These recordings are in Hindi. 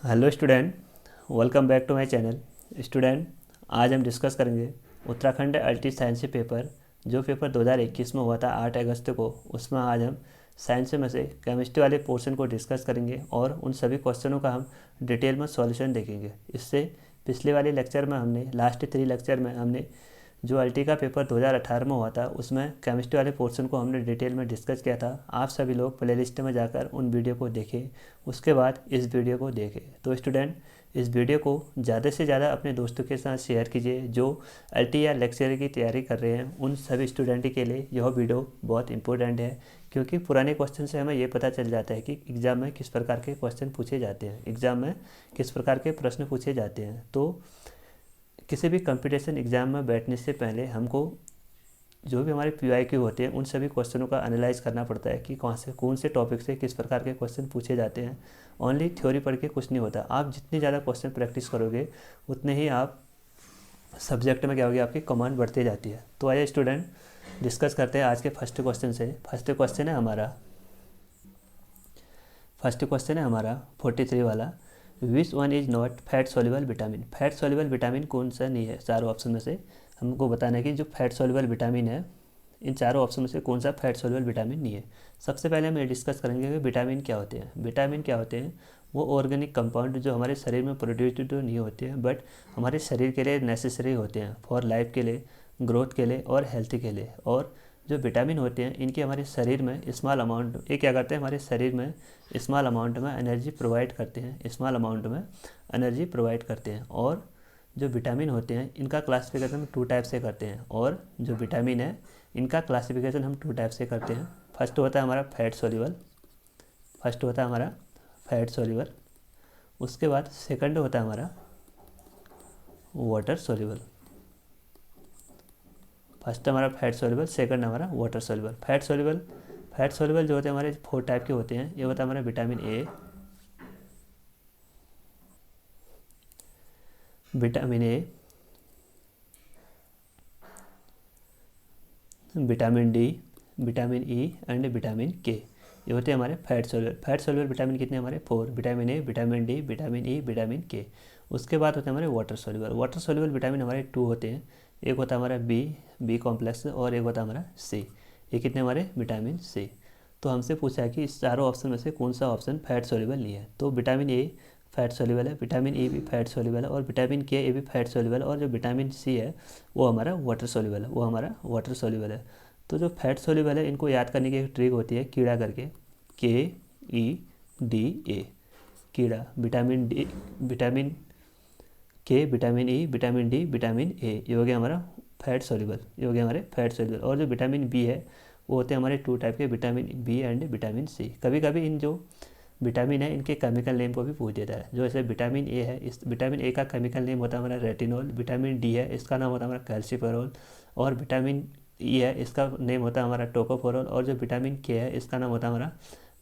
Hello student, welcome back to my channel. Student, आज हम डिस्कस करेंगे उत्तराखंड अल्टी साइंस पेपर, जो पेपर 2021 में हुआ था 8 अगस्त को। उसमें आज हम साइंस में से केमिस्ट्री वाले पोर्शन को डिस्कस करेंगे और उन सभी क्वेश्चनों का हम डिटेल में सॉल्यूशन देखेंगे। इससे पिछले वाले लेक्चर में हमने लास्ट 3 लेक्चर में हमने जो अल्टी का पेपर 2018 में हुआ था उसमें केमिस्ट्री वाले पोर्शन को हमने डिटेल में डिस्कस किया था। आप सभी लोग प्लेलिस्ट में जाकर उन वीडियो को देखें, उसके बाद इस वीडियो को देखें। तो स्टूडेंट, इस वीडियो को ज़्यादा से ज़्यादा अपने दोस्तों के साथ शेयर कीजिए जो अल्टी या लेक्चर की तैयारी कर रहे हैं। उन सभी स्टूडेंट के लिए यह वीडियो बहुत इंपॉर्टेंट है, क्योंकि पुराने क्वेश्चन से हमें ये पता चल जाता है कि एग्ज़ाम में किस प्रकार के क्वेश्चन पूछे जाते हैं, एग्ज़ाम में किस प्रकार के प्रश्न पूछे जाते हैं। तो किसी भी कंपटीशन एग्ज़ाम में बैठने से पहले हमको जो भी हमारे PYQ होते हैं उन सभी क्वेश्चनों का एनालाइज करना पड़ता है कि कौन से टॉपिक से किस प्रकार के क्वेश्चन पूछे जाते हैं। ओनली थ्योरी पढ़ के कुछ नहीं होता। आप जितनी ज़्यादा क्वेश्चन प्रैक्टिस करोगे उतने ही आप सब्जेक्ट में क्या होगी, आपकी कमांड बढ़ती जाती है। तो आइए स्टूडेंट, डिस्कस करते हैं आज के फर्स्ट क्वेश्चन से। फर्स्ट क्वेश्चन है हमारा 43 वाला, which one is not fat soluble vitamin. Fat soluble vitamin कौन सा नहीं है? चारों ऑप्शन में से हमको बताना है कि जो फैट सोल्यूबल विटामिन है, इन चारों ऑप्शन में से कौन सा फैट सोल्यूबल विटामिन नहीं है। सबसे पहले हम ये डिस्कस करेंगे कि विटामिन क्या होते हैं। विटामिन क्या होते हैं? वो ऑर्गेनिक कंपाउंड जो हमारे शरीर में प्रोड्यूस तो नहीं होते हैं, बट हमारे शरीर के लिए नेसेसरी होते हैं, फॉर लाइफ के लिए, ग्रोथ के लिए और हेल्थ के लिए। और जो विटामिन होते हैं इनके हमारे शरीर में स्मॉल अमाउंट, ये क्या करते हैं, हमारे शरीर में स्मॉल अमाउंट में एनर्जी प्रोवाइड करते हैं, स्मॉल अमाउंट में एनर्जी प्रोवाइड करते हैं। और जो विटामिन होते हैं इनका क्लासिफिकेशन हम 2 टाइप से करते हैं। और जो विटामिन है इनका क्लासिफिकेशन हम 2 टाइप से करते हैं। फर्स्ट होता है हमारा फैट सोल्यूबल, उसके बाद सेकंड होता है हमारा वाटर सोल्यूबल। फर्स्ट हमारा फैट सोल्यूबल, सेकंड हमारा वाटर सोल्यूबल। फैट सोल्यूबल जो होते हैं हमारे 4 टाइप के होते हैं। ये होता है हमारा vitamin A, vitamin D, vitamin E and vitamin के। ये होते हैं हमारे फैट सोल्यूबल विटामिन। कितने हमारे? 4। Vitamin A, vitamin D, vitamin E, vitamin के। उसके बाद होते हैं हमारे वाटर सोल्यूबल विटामिन। हमारे 2 होते हैं। एक होता है हमारा बी कॉम्प्लेक्स और एक होता है हमारा सी। ये कितने हमारे? Vitamin C. तो हमसे पूछा है कि इस चारों ऑप्शन में से कौन सा ऑप्शन फैट सोल्यूबल नहीं है। तो विटामिन ए फैट सोल्यूबल है, विटामिन ई भी फैट सोल्यूबल है, और विटामिन के ये भी फैट सोल्यूबल है, और जो विटामिन सी है वो हमारा वाटर सोल्यूबल है। तो जो फैट सोल्यूबल है इनको याद करने की एक ट्रिक होती है, कीड़ा करके, KEDA, कीड़ा। विटामिन डी, विटामिन के, vitamin E, vitamin D, vitamin A, ये हो गया हमारा फैट सोल्यूबल। और जो विटामिन बी है वो होते हैं हमारे 2 टाइप के, vitamin B and vitamin C. कभी कभी इन जो विटामिन है इनके केमिकल नेम को भी पूछ देता है। जो जैसे विटामिन ए है, इस विटामिन ए का केमिकल नेम होता है हमारा रेटिनॉल। विटामिन डी है, इसका नाम होता है हमारा कैल्सीफेरॉल। और विटामिन ई है, इसका नेम होता है हमारा टोकोफेरॉल। और जो विटामिन के है इसका नाम होता है हमारा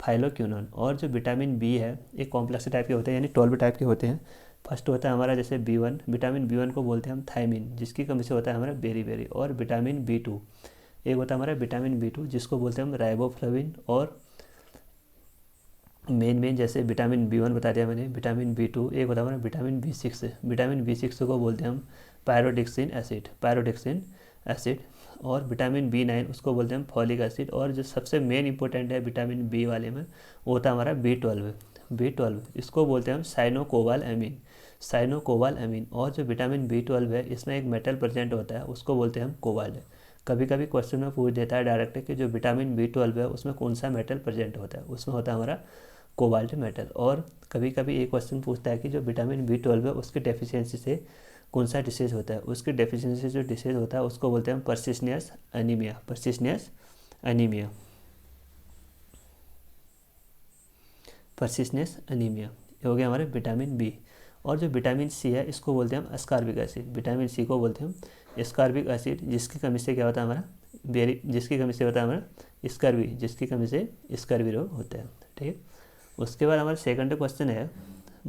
फाइलोक्विनोन। और जो विटामिन बी है ये कॉम्प्लेक्स टाइप के होते हैं, यानी 12 टाइप के होते हैं। फर्स्ट होता है हमारा जैसे B1, विटामिन B1 को बोलते हैं हम थायमिन, जिसकी कमी से होता है हमारा बेरी। और विटामिन B2, एक होता है हमारा विटामिन B2 जिसको बोलते हैं हम राइबोफ्लाविन। और मेन जैसे विटामिन B1 बता दिया मैंने, विटामिन B2, एक होता है हमारा विटामिन B6 को बोलते हैं हम पायरोडिक्सिन एसिड। और विटामिन B9 उसको बोलते हैं हम फॉलिक एसिड। और जो सबसे मेन इंपॉर्टेंट है विटामिन बी वाले में वो होता है हमारा B12, इसको बोलते हैं हम साइनोकोबाल एमीन। और जो विटामिन B12 है इसमें एक मेटल प्रेजेंट होता है, उसको बोलते हैं हम कोबाल्ट। कभी कभी क्वेश्चन में पूछ देता है डायरेक्ट कि जो विटामिन B12 है उसमें कौन सा मेटल प्रेजेंट होता है, उसमें होता है हमारा कोबाल्ट मेटल। और कभी कभी एक क्वेश्चन पूछता है कि जो विटामिन B12 है उसकी डेफिशिएंसी से कौन सा डिसीज होता है। उसकी डेफिशिएंसी से जो डिसीज होता है उसको बोलते हैं हम पर्सिस्टेंस एनीमिया। ये हो गया हमारे विटामिन बी। और जो विटामिन सी है इसको बोलते हैं हम अस्कॉर्बिक एसिड। विटामिन सी को बोलते हैं हम अस्कॉर्बिक एसिड, जिसकी कमी से क्या होता है हमारा जिसकी कमी से होता है हमारा स्कर्वी रोग होता है। ठीक है। उसके बाद हमारा सेकंड क्वेश्चन है,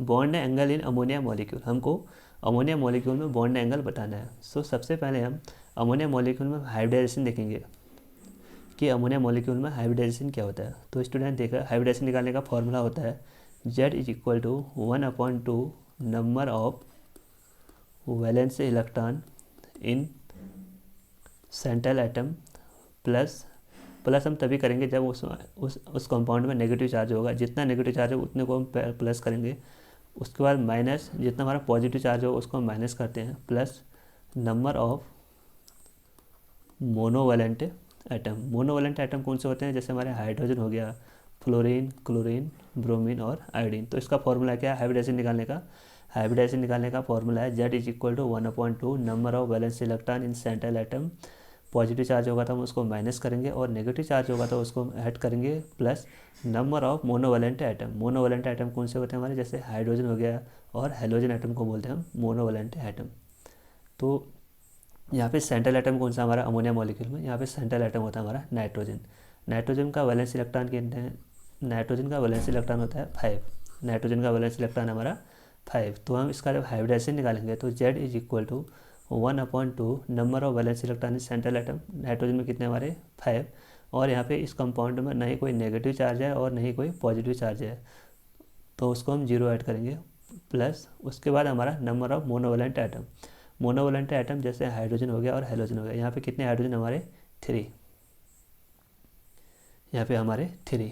bond angle in ammonia molecule. हमको अमोनिया मॉलिक्यूल में बॉन्ड एंगल बताना है। सो सबसे पहले हम अमोनिया मॉलिक्यूल में हाइब्रिडाइजेशन देखेंगे कि अमोनिया मॉलिक्यूल में हाइब्रिडाइजेशन क्या होता है। तो स्टूडेंट देखा, हाइब्रिडाइजेशन निकालने का फॉर्मूला होता है Z is equal to 1/2 number of valence electron in central atom plus हम तभी करेंगे जब उस कंपाउंड में नेगेटिव चार्ज होगा। जितना नेगेटिव चार्ज हो उतने को हम प्लस करेंगे। उसके बाद माइनस जितना हमारा पॉजिटिव चार्ज हो उसको हम माइनस करते हैं, plus number of monovalent atom. Monovalent atom कौन से होते हैं? जैसे हमारे हाइड्रोजन हो गया, फ्लोरीन, क्लोरीन, ब्रोमीन और आयोडीन। तो इसका फॉर्मूला क्या है हाइब्रिडाइजेशन निकालने का? हाइब्रिडाइजेशन निकालने का फॉर्मूला है Z is equal to 1/2 number of valence electron in central atom. Positive charge होगा तो हम उसको माइनस करेंगे और नेगेटिव चार्ज होगा तो उसको हम ऐड करेंगे, plus number of monovalent atom. Monovalent atom कौन से होते हैं हमारे? जैसे हाइड्रोजन हो गया और हेलोजन एटम को बोलते हैं हम मोनोवैलेंट एटम। तो यहाँ पे सेंट्रल एटम कौन सा हमारा? अमोनिया मॉलिक्यूल में यहाँ पे सेंट्रल एटम होता है हमारा नाइट्रोजन। नाइट्रोजन का वैलेंस इलेक्ट्रॉन कितने हैं? नाइट्रोजन का वैलेंस इलेक्ट्रॉन होता है 5। नाइट्रोजन का वैलेंस इलेक्ट्रॉन हमारा 5। तो हम इसका जब हाइब्रिडाइजेशन निकालेंगे तो Z is equal to 1/2 number of valence electron in central atom. Nitrogen में कितने हमारे? 5। और यहाँ पे इस कंपाउंड में नहीं कोई नेगेटिव चार्ज है और नहीं कोई पॉजिटिव चार्ज है, तो उसको हम 0 ऐड करेंगे, प्लस उसके बाद हमारा number of monovalent atom. Monovalent atom जैसे हाइड्रोजन हो गया और हेलोजन हो गया। यहाँ पे कितने हाइड्रोजन हमारे? 3। यहाँ पे हमारे 3।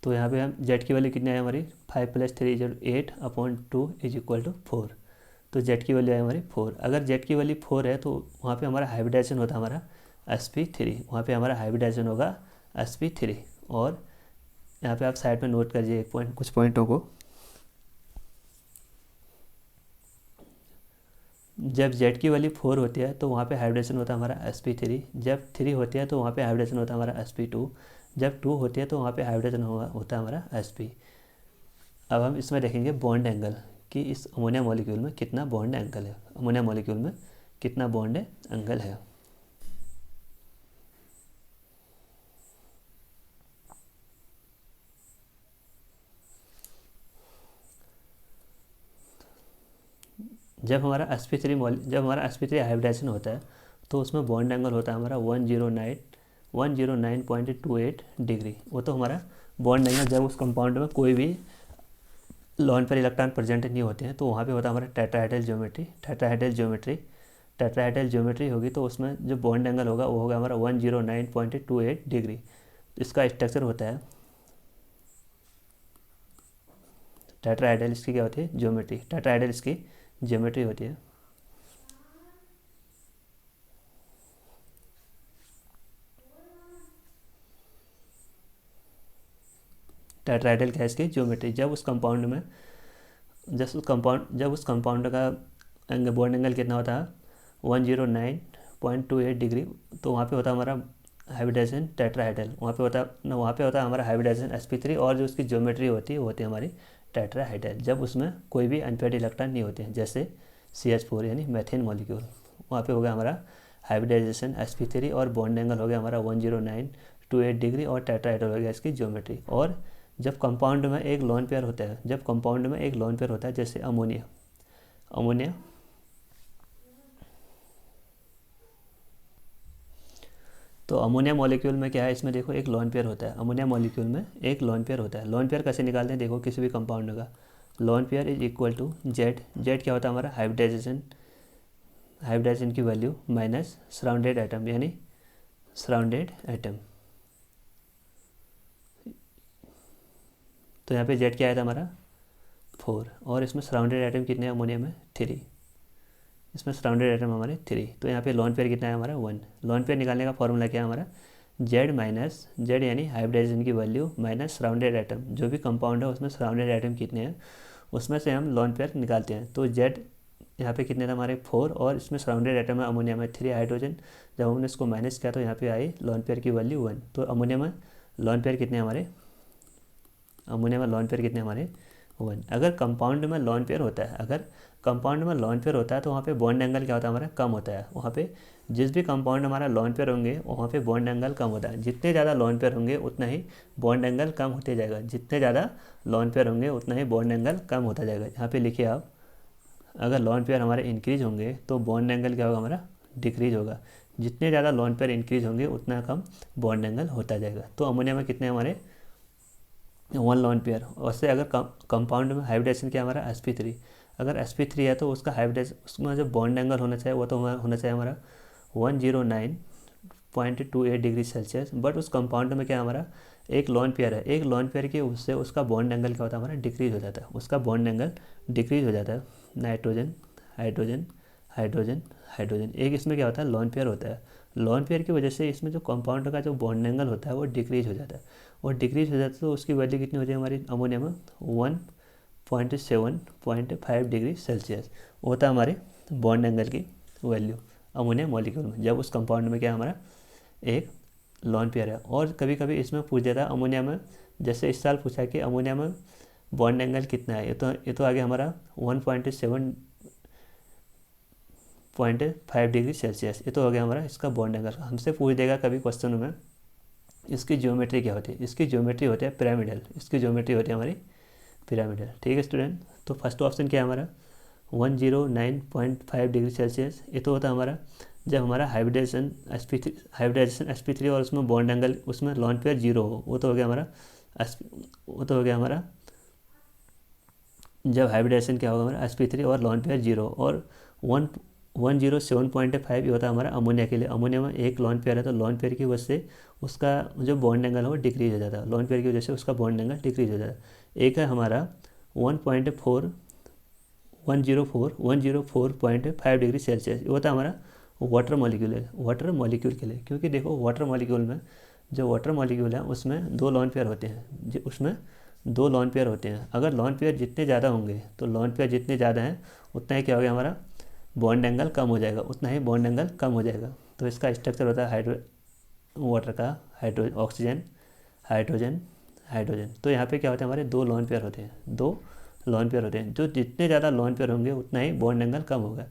तो यहाँ पे हम Z की वैल्यू कितनी है हमारी? 5 + 3 = 8/2 इज इक्वल टू 4। तो Z की वैल्यू है हमारी 4। अगर Z की वैल्यू 4 है तो वहाँ पे हमारा हाइब्रिडाइजेशन होता है हमारा sp3। वहाँ पे हमारा हाइब्रिडाइजेशन होगा sp3। और यहाँ पे आप साइड में नोट करिए कुछ पॉइंटों को। जब Z की वैल्यू 4 होती है तो वहाँ पे हाइब्रिडेशन होता है हमारा sp3। जब 3 होती है तो वहाँ पे हाइब्रिडेशन होता है हमारा sp2। जब 2 होती है तो वहाँ पे हाइब्रिडेशन होता है हमारा sp। अब हम इसमें देखेंगे बॉन्ड एंगल कि इस अमोनिया मॉलिक्यूल में कितना बॉन्ड एंगल है। अमोनिया मॉलिक्यूल में कितना बॉन्ड एंगल है। जब हमारा sp3 हाइब्रिडाइजेशन होता है तो उसमें बॉन्ड एंगल होता है हमारा 109.28 डिग्री। वो तो हमारा बॉन्ड एंगल जब उस कंपाउंड में कोई भी लोन पेयर इलेक्ट्रॉन प्रेजेंट नहीं होते हैं तो वहाँ पे होता है हमारा टेट्राहेड्रल ज्योमेट्री होगी। तो उसमें जो बॉन्ड एंगल होगा वो होगा हमारा 109.28 डिग्री। इसका स्ट्रक्चर होता है टेट्राहेड्रल। इसकी क्या होती है? ज्योमेट्री। टेट्राहेड्रल इसकी ज्योमेट्री होती है। टेट्राहेड्रल क्या है? इसकी ज्योमेट्री। जब उस कंपाउंड का बॉन्ड एंगल कितना होता है? 109.28 डिग्री। तो वहाँ पे होता है हमारा हाइब्रिडाइजेशन टेट्राहेड्रल। वहाँ पे होता है हमारा हाइब्रिडाइजेशन sp3 और जो उसकी ज्योमेट्री होती है वो होती है हमारी टेट्राहेड्रल। जब उसमें कोई भी अनपेयर्ड इलेक्ट्रॉन नहीं होते हैं जैसे CH4 यानी मेथेन मॉलिक्यूल, वहाँ पे हो गया हमारा हाइब्रिडाइजेशन sp3 और बॉन्ड एंगल हो गया हमारा 109.28 डिग्री और टेट्राहेड्रल हो गया इसकी ज्योमेट्री। और जब कंपाउंड में एक लोन पेयर होता है, जैसे अमोनिया तो अमोनिया मॉलिक्यूल में क्या है? इसमें देखो एक लोन पेयर होता है। अमोनिया मॉलिक्यूल में एक लोन पेयर होता है। लोन पेयर कैसे निकालते हैं? देखो किसी भी कंपाउंड का lone pair is equal to Z क्या होता है हमारा? हाइब्रिडाइजेशन की वैल्यू माइनस सराउंडेड एटम यानी सराउंडेड एटम। तो यहाँ पे Z क्या आया था हमारा? 4। और इसमें सराउंडेड एटम कितने हैं अमोनिया में? 3। इसमें सराउंडेड एटम हमारे 3। तो यहाँ पे लोन पेयर कितना है हमारा? 1। लोन पेयर निकालने का फॉर्मूला क्या है हमारा? Z यानी हाइब्रिडाइजेशन की वैल्यू माइनस सराउंडेड एटम। जो भी कंपाउंड है उसमें सराउंडेड एटम कितने हैं उसमें से हम लोन पेयर निकालते हैं। तो Z यहाँ पे कितने थे हमारे? 4। और इसमें सराउंडेड एटम है अमोनिया में 3 हाइड्रोजन। जब हमने इसको माइनस किया तो यहाँ पे आई लोन पेयर की वैल्यू 1। तो अमोनिया में लोन पेयर कितने हमारे? 1। अगर कंपाउंड में लोन पेयर होता है तो वहाँ पे बॉन्ड एंगल क्या होता है हमारा? कम होता है। वहाँ पे जिस भी कंपाउंड हमारा लोन पेयर होंगे वहाँ पे बॉन्ड एंगल कम होता है। जितने ज़्यादा लोन पेयर होंगे उतना ही बॉन्ड एंगल कम होते जाएगा। यहाँ पे लिखिए आप, अगर लोन पेयर हमारे इंक्रीज होंगे तो बॉन्ड एंगल क्या होगा हमारा? डिक्रीज होगा। जितने ज़्यादा लोन पेयर इंक्रीज होंगे उतना कम बॉन्ड एंगल होता जाएगा। तो अमोनिया में कितने हमारे 1 लोन पेयर। वैसे अगर कंपाउंड में हाइब्रिडेशन क्या हमारा sp3, अगर sp3 है तो उसका हाइब्रिडेशन, उसमें जो बॉन्ड एंगल होना चाहिए वो तो होना चाहिए हमारा 109.28 डिग्री सेल्सियस। बट उस कंपाउंड में क्या हमारा एक लोन पेयर है, एक लोन पेयर की उससे उसका बॉन्ड एंगल क्या होता है हमारा डिक्रीज हो जाता है, उसका बॉन्ड एंगल डिक्रीज हो जाता है। नाइट्रोजन हाइड्रोजन हाइड्रोजन हाइड्रोजन, एक इसमें क्या होता है लोन पेयर होता है। लोन पेयर की वजह से इसमें जो कंपाउंड का जो बॉन्ड एंगल होता है वो डिक्रीज हो जाता है, और डिक्रीज हो जाता है तो उसकी वैल्यू कितनी हो जाएगी हमारी अमोनिया में 1.7.5 डिग्री सेल्सियस होता है हमारे बॉन्ड एंगल की वैल्यू अमोनिया मॉलिक्यूल में, जब उस कंपाउंड में क्या हमारा एक लोन पेयर है। और कभी कभी इसमें पूछ देता है अमोनिया में, जैसे इस साल पूछा कि अमोनिया में बॉन्ड एंगल कितना है, ये तो आ गया हमारा 1.7.5 डिग्री सेल्सियस, ये तो हो गया हमारा इसका बॉन्ड एंगल। हमसे पूछ देगा कभी क्वेश्चन में इसकी ज्योमेट्री क्या होती है, इसकी ज्योमेट्री होती है पिरामिडल, इसकी ज्योमेट्री होती है हमारी पिरामिडल। ठीक है स्टूडेंट, तो फर्स्ट ऑप्शन क्या है हमारा 109.5 डिग्री सेल्सियस, ये तो होता है हमारा जब हमारा हाइब्रिडेशन sp3 और उसमें बॉन्ड एंगल उसमें लॉन पेयर 0 हो, वो तो हो गया हमारा जब हाइब्रिडेशन क्या होगा हमारा sp3 और लॉन पेयर 0, और 107.5 ये होता है हमारा अमोनिया के लिए। अमोनिया में एक लॉन पेयर है तो लॉन पेयर की वजह से उसका जो बॉन्ड एंगल है वो डिक्रीज हो जाता है, लॉन पेयर की वजह से उसका बॉन्ड एंगल डिक्रीज हो जाता है। एक है हमारा 104.5 डिग्री सेल्सियस, ये होता है हमारा वाटर मॉलिक्यूल के लिए, क्योंकि देखो वाटर मॉलिक्यूल में जो वाटर मॉलिक्यूल है उसमें 2 लॉन पेयर होते हैं, उसमें 2 लॉन पेयर होते हैं। अगर लॉन पेयर जितने ज़्यादा होंगे तो लॉन पेयर जितने ज़्यादा हैं उतना ही क्या हो गया हमारा बॉन्ड एंगल कम हो जाएगा, उतना ही बॉन्ड एंगल कम हो जाएगा। तो इसका स्ट्रक्चर होता है वाटर का ऑक्सीजन हाइड्रोजन हाइड्रोजन। तो यहाँ पे क्या होता है हमारे 2 लॉन पेयर होते हैं, 2 लॉन पेयर होते हैं, जो जितने ज़्यादा लॉन पेयर होंगे उतना ही बॉन्ड एंगल कम होगा।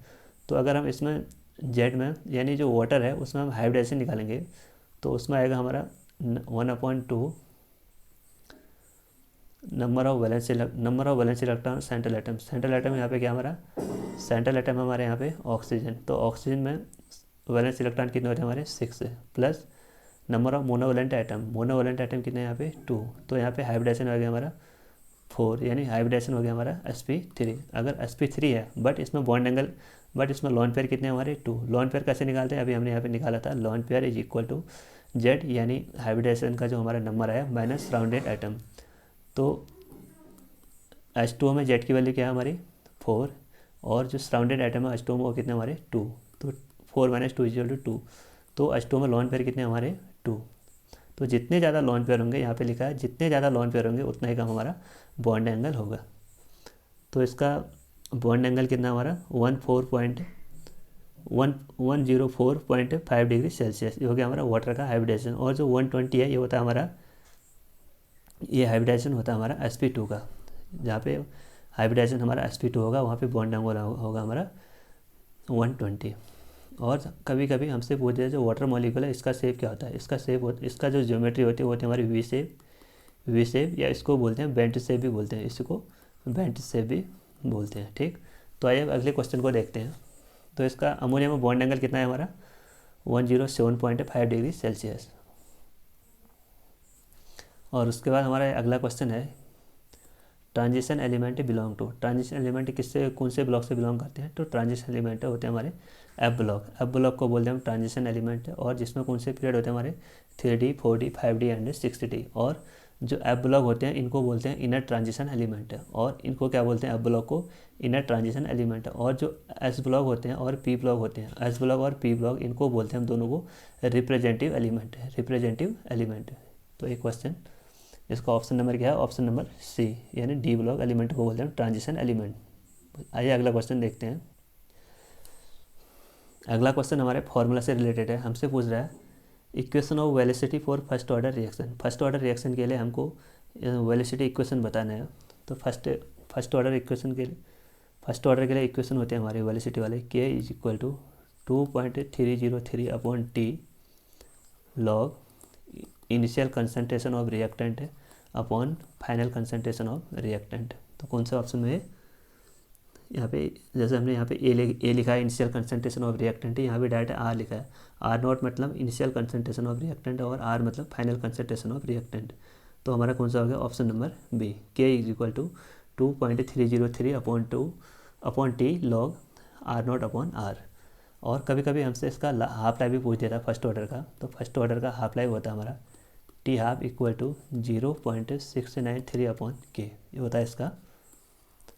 तो अगर हम इसमें जेड में यानी जो वाटर है उसमें हम हाइब्रिडेशन निकालेंगे तो उसमें आएगा हमारा 1/2 number of valence electron central atom यहाँ पे क्या हमारा सेंट्रल एटम हमारे यहाँ पे ऑक्सीजन, तो ऑक्सीजन में वैलेंस इलेक्ट्रॉन कितने होते हैं हमारे 6 plus number of monovalent atom कितने हैं यहाँ पे 2, तो यहाँ पे हाइब्रिडेशन हो गया हमारा 4, यानी हाइब्रिडेशन हो गया हमारा sp3। अगर sp3 है बट इसमें लॉन पेयर कितने हमारे 2, लॉन पेयर कैसे निकालते हैं अभी हमने यहाँ पे निकाला था, lone pair is equal to Z, यानी हाइब्रिडेशन का जो हमारा नंबर आया माइनस सराउंडेड एटम। तो H2O में जेड की वैल्यू क्या है हमारी 4, और जो सराउंडेड एटम है H2O में वो कितने हमारे 2, तो 4 - 2 = 2, तो H2O में लॉन पेयर कितने हमारे 2। तो जितने ज़्यादा लॉन पेयर होंगे, यहाँ पे लिखा है जितने ज़्यादा लॉन पेयर होंगे उतना ही कम हमारा बॉन्ड एंगल होगा। तो इसका बॉन्ड एंगल कितना हमारा 104.5 डिग्री सेल्सियस, ये हो गया हमारा वाटर का हाइब्रिडेशन। और जो 120 है ये होता है हमारा, ये हाइब्रिडेशन होता है हमारा sp2 का, जहाँ पे हाइब्रिडेशन हमारा sp2 होगा वहाँ पे बॉन्ड एंगल होगा हमारा 120। और कभी कभी हमसे पूछ रहे जो वाटर मॉलिक्यूल है इसका शेप क्या होता है, इसका जो ज्योमेट्री होती है वो होती है हमारी वी शेप, या इसको बोलते हैं बेंट शेप भी बोलते हैं, इसको बेंट शेप भी बोलते हैं। ठीक, तो आइए अगले क्वेश्चन को देखते हैं। तो इसका अमोनिया में बॉन्ड एंगल कितना है हमारा 107.5 डिग्री सेल्सियस। और उसके बाद हमारा अगला क्वेश्चन है transition element belong to, transition element किससे कौन से ब्लॉक से बिलोंग करते हैं, तो ट्रांजिशन एलिमेंट होते हैं हमारे एफ ब्लॉक को बोलते हैं हम ट्रांजिशन एलिमेंट, और जिसमें कौन से पीरियड होते हैं हमारे 3D 4D 5D and 6D। और जो एफ ब्लॉक होते हैं इनको बोलते हैं इनर ट्रांजिशन एलिमेंट, और इनको क्या बोलते हैं एफ ब्लॉक को इनर ट्रांजिशन एलिमेंट। और जो एस ब्लॉक होते हैं और पी ब्लॉक होते हैं, एस ब्लॉक और पी ब्लॉक इनको बोलते हैं हम दोनों को रिप्रेजेंटिव एलिमेंट। तो एक क्वेश्चन, इसका ऑप्शन नंबर क्या है, ऑप्शन नंबर सी, यानी डी ब्लॉक एलिमेंट को बोलते हैं ट्रांजिशन एलिमेंट। आइए अगला क्वेश्चन देखते हैं। अगला क्वेश्चन हमारे फॉर्मूला से रिलेटेड है, हमसे पूछ रहा है equation of velocity for first order reaction के लिए हमको वेलोसिटी इक्वेशन बताना है। तो फर्स्ट ऑर्डर के लिए इक्वेशन होते हैं हमारे वेलोसिटी वाले k = 2.303 upon t log initial concentration of reactant upon final concentration of reactant. तो कौन सा ऑप्शन में यहाँ पे, जैसे हमने यहाँ पे ए लिखा है इनिशियल कंसंट्रेशन ऑफ रिएक्टेंट, यहाँ पे डायरेक्ट आर लिखा है, R0 मतलब इनिशियल कंसंट्रेशन ऑफ रिएक्टेंट और आर मतलब फाइनल कंसंट्रेशन ऑफ रिएक्टेंट। तो हमारा कौन सा हो गया, option number B, K is equal to 2.303/2/t log R0/r। और कभी कभी हमसे इसका हाफ लाइफ भी पूछ देता है फर्स्ट ऑर्डर का, तो फर्स्ट ऑर्डर का हाफ लाइफ होता है हमारा T half equal to 0.693/k, ये होता है इसका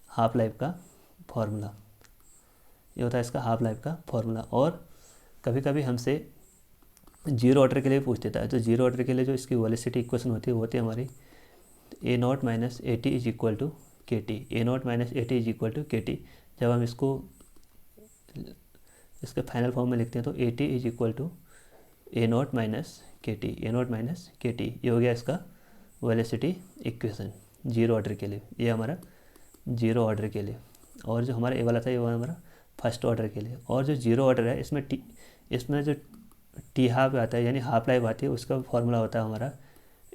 हाफ लाइफ का फॉर्मूला, ये होता है इसका हाफ लाइफ का फॉर्मूला। और कभी कभी हमसे जीरो ऑर्डर के लिए पूछ देता है, तो जीरो ऑर्डर के लिए जो इसकी वेलोसिटी इक्वेशन होती है वो होती है हमारी A0 - AT is equal to KT, A0 - AT is equal to KT। जब हम इसको इसके फाइनल फॉर्म में लिखते हैं तो AT is equal to A0 - KT, A0 - KT, ये हो गया इसका वेलोसिटी इक्वेशन जीरो ऑर्डर के लिए, ये हमारा जीरो ऑर्डर के लिए। और जो हमारा ए वाला था ये वो हमारा फर्स्ट ऑर्डर के लिए। और जो जीरो ऑर्डर है इसमें जो टी हाफ आता है यानी हाफ लाइफ आती है, उसका फॉर्मूला होता है हमारा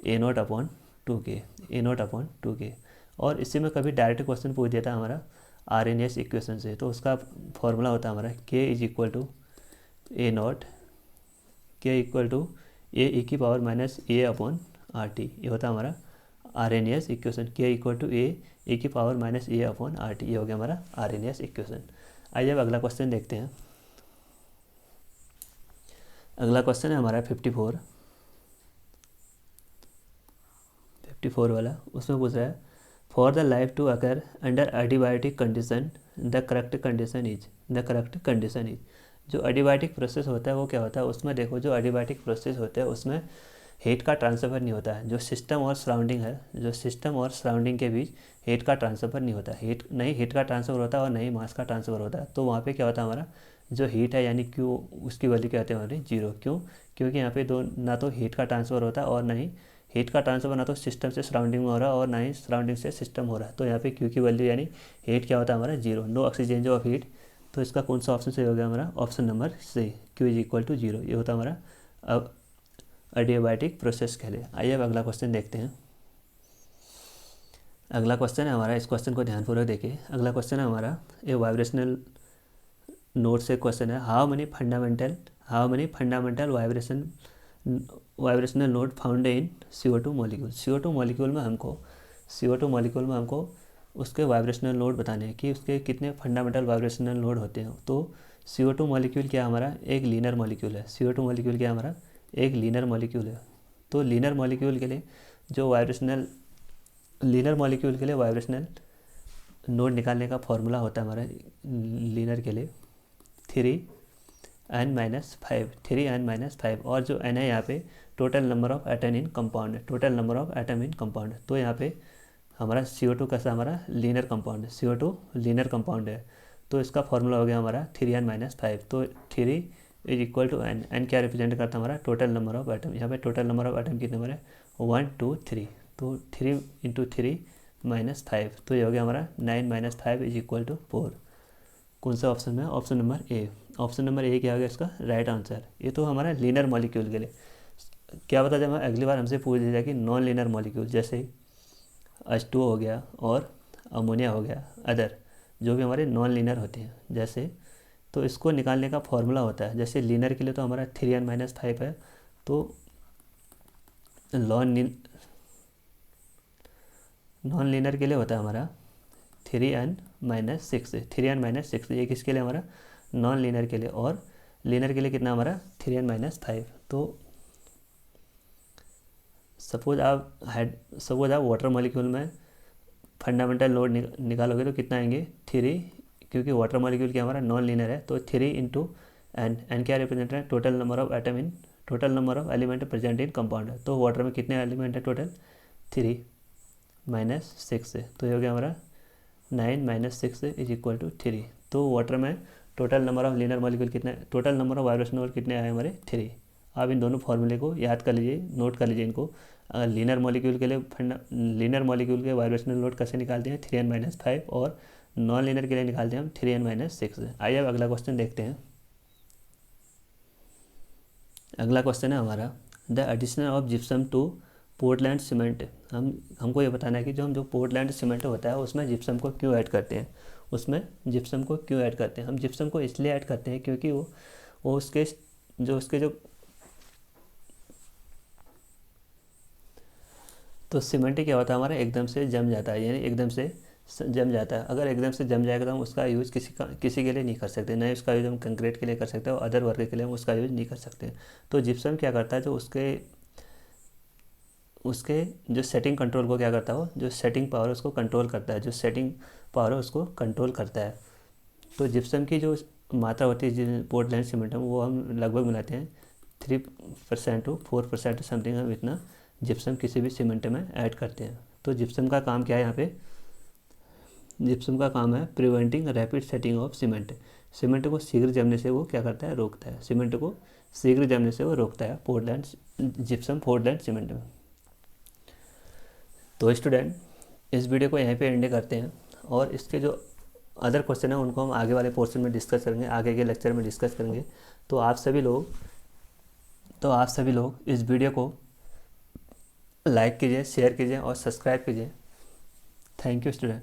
A0/2K, A0/2K। और इसी में कभी डायरेक्ट क्वेश्चन पूछ देता है हमारा RNS इक्वेशन से, तो उसका फॉर्मूला होता है हमारा K is equal to A0, K equal to A e⁻A/RT, ये होता है हमारा RNS equation. K equal to A e⁻A/RT, ये हो गया हमारा RNS इक्वेशन। आइए अब अगला क्वेश्चन देखते हैं। अगला क्वेश्चन है हमारा 54 वाला। उसमें पूछ रहा है for the life to occur under abiotic condition the correct condition is, जो एडिबायोटिक प्रोसेस होता है वो क्या होता है, उसमें देखो जो एडिबायोटिक प्रोसेस होता है उसमें हीट का ट्रांसफ़र नहीं होता है। जो सिस्टम और सराउंडिंग है, जो सिस्टम और सराउंडिंग के बीच हीट का ट्रांसफ़र नहीं होता, हीट का ट्रांसफ़र होता है और नहीं मास का ट्रांसफ़र होता है। तो वहाँ पे क्या होता है हमारा जो हीट है यानी क्यू, उसकी वैल्यू क्या होती है हमारी जीरो। क्यों? क्योंकि यहाँ पे ना तो हीट का ट्रांसफ़र होता है और ना ही हीट का ट्रांसफ़र ना तो सिस्टम से सराउंडिंग में हो रहा है और ना ही सराउंडिंग से सिस्टम हो रहा है। तो यहाँ पे क्यू की वैल्यू यानी हीट क्या होता है हमारा zero, no exchange of heat. तो इसका कौन सा ऑप्शन सही हो गया हमारा, option number C, Q is equal to zero, ये होता है हमारा अब एडियाबैटिक प्रोसेस के लिए। आइए अब अगला क्वेश्चन देखते हैं। अगला क्वेश्चन है हमारा, इस क्वेश्चन को ध्यानपूर्वक देखिए। अगला क्वेश्चन है हमारा ये वाइब्रेशनल नोट से क्वेश्चन है, how many fundamental vibrational not found in CO2 molecule. CO2 molecule में हमको उसके वाइब्रेशनल नोड बताने हैं कि उसके कितने फंडामेंटल वाइब्रेशनल नोड होते हैं। तो CO2 मॉलिक्यूल क्या हमारा एक लीनर मॉलिक्यूल है, CO2 मॉलिक्यूल क्या हमारा एक लीनर मॉलिक्यूल है। तो लीनर मॉलिक्यूल के लिए वाइब्रेशनल नोड निकालने का फॉर्मूला होता है हमारा लीनर के लिए 3n-5। और जो n है यहाँ पे total number of atom in compound है, तो यहाँ पे हमारा CO2 कैसा हमारा लीनर कंपाउंड है, CO2 लीनर कंपाउंड है। तो इसका फॉर्मूला हो गया हमारा 3n-5। तो 3 इज इक्वल टू n क्या रिप्रेजेंट करता है हमारा टोटल नंबर ऑफ एटम। यहाँ पे टोटल नंबर ऑफ एटम कितने हमारे 1 2 3, तो 3 × 3 - 5, तो ये हो गया हमारा 9 - 5 इज इक्वल टू 4। कौन सा ऑप्शन में, option number A. Option number A क्या हो गया इसका राइट आंसर। ये तो हमारा लीनर मॉलिक्यूल के लिए। क्या पता जब अगली बार हमसे पूछ दिया जाए कि नॉन लीनर मॉलिक्यूल जैसे H2O हो गया और अमोनिया हो गया, अदर जो भी हमारे नॉन लीनर होते हैं जैसे, तो इसको निकालने का फॉर्मूला होता है। जैसे लीनर के लिए तो हमारा 3n-5 है, तो नॉन लीनर के लिए होता है हमारा 3n-6। ये किसके लिए हमारा नॉन लीनर के लिए, और लीनर के लिए कितना हमारा 3n-5। तो सपोज आप वाटर मॉलिक्यूल में फंडामेंटल लोड निकालोगे तो कितना आएंगे 3, क्योंकि वाटर मॉलिक्यूल क्या हमारा नॉन लीनर है। तो 3 × n क्या रिप्रेजेंट है total number of element present in compound है। तो वाटर में कितने एलिमेंट है टोटल 3 - 6, तो ये हो गया हमारा 9 - 6 इज इक्वल टू 3। तो वाटर में total number of linear molecule कितने, टोटल नंबर ऑफ वाइब्रेशनल कितने आए हमारे 3। आप इन दोनों फार्मूले को याद कर लीजिए, नोट कर लीजिए इनको। अगर लीनर मॉलिक्यूल के वाइब्रेशनल लोड कैसे निकालते हैं 3n-5, और नॉन लीनर के लिए निकालते हैं हम 3n-6। आइए अब अगला क्वेश्चन देखते हैं। अगला क्वेश्चन है हमारा the addition of gypsum to Portland cement. हमको ये बताना है कि जो पोर्टलैंड सीमेंट होता है उसमें जिप्सम को क्यों ऐड करते हैं, हम जिप्सम को इसलिए ऐड करते हैं क्योंकि वो उसके जो तो सीमेंट क्या होता है हमारा, एकदम से जम जाता है, यानी एकदम से जम जाता है। अगर एकदम से जम जाएगा तो हम उसका यूज़ किसी के लिए नहीं कर सकते, ना ही उसका यूज़ हम कंक्रीट के लिए कर सकते हैं और अदर वर्क के लिए हम उसका यूज़ नहीं कर सकते। तो जिप्सम क्या करता है, जो उसके उसके जो सेटिंग कंट्रोल को क्या करता है, वो जो सेटिंग पावर है उसको कंट्रोल करता है, जो सेटिंग पावर है उसको कंट्रोल करता है। तो जिप्सम की जो मात्रा होती है पोर्टलैंड सीमेंट में, वो हम लगभग मिलाते हैं 3% टू 4% समथिंग, हम इतना जिप्सम किसी भी सीमेंट में ऐड करते हैं। तो जिप्सम का काम क्या है यहाँ पे, जिप्सम का काम है preventing rapid setting of cement. Cement को शीघ्र जमने से वो क्या करता है, रोकता है। सीमेंट को शीघ्र जमने से वो रोकता है पोर्टलैंड जिप्सम पोर्टलैंड सीमेंट में। तो स्टूडेंट, इस वीडियो को यहीं पे एंड करते हैं, और इसके जो अदर क्वेश्चन है उनको हम आगे वाले पोर्शन में डिस्कस करेंगे, आगे के लेक्चर में डिस्कस करेंगे। तो आप सभी लोग इस वीडियो को लाइक कीजिए, शेयर कीजिए और सब्सक्राइब कीजिए। Thank you student.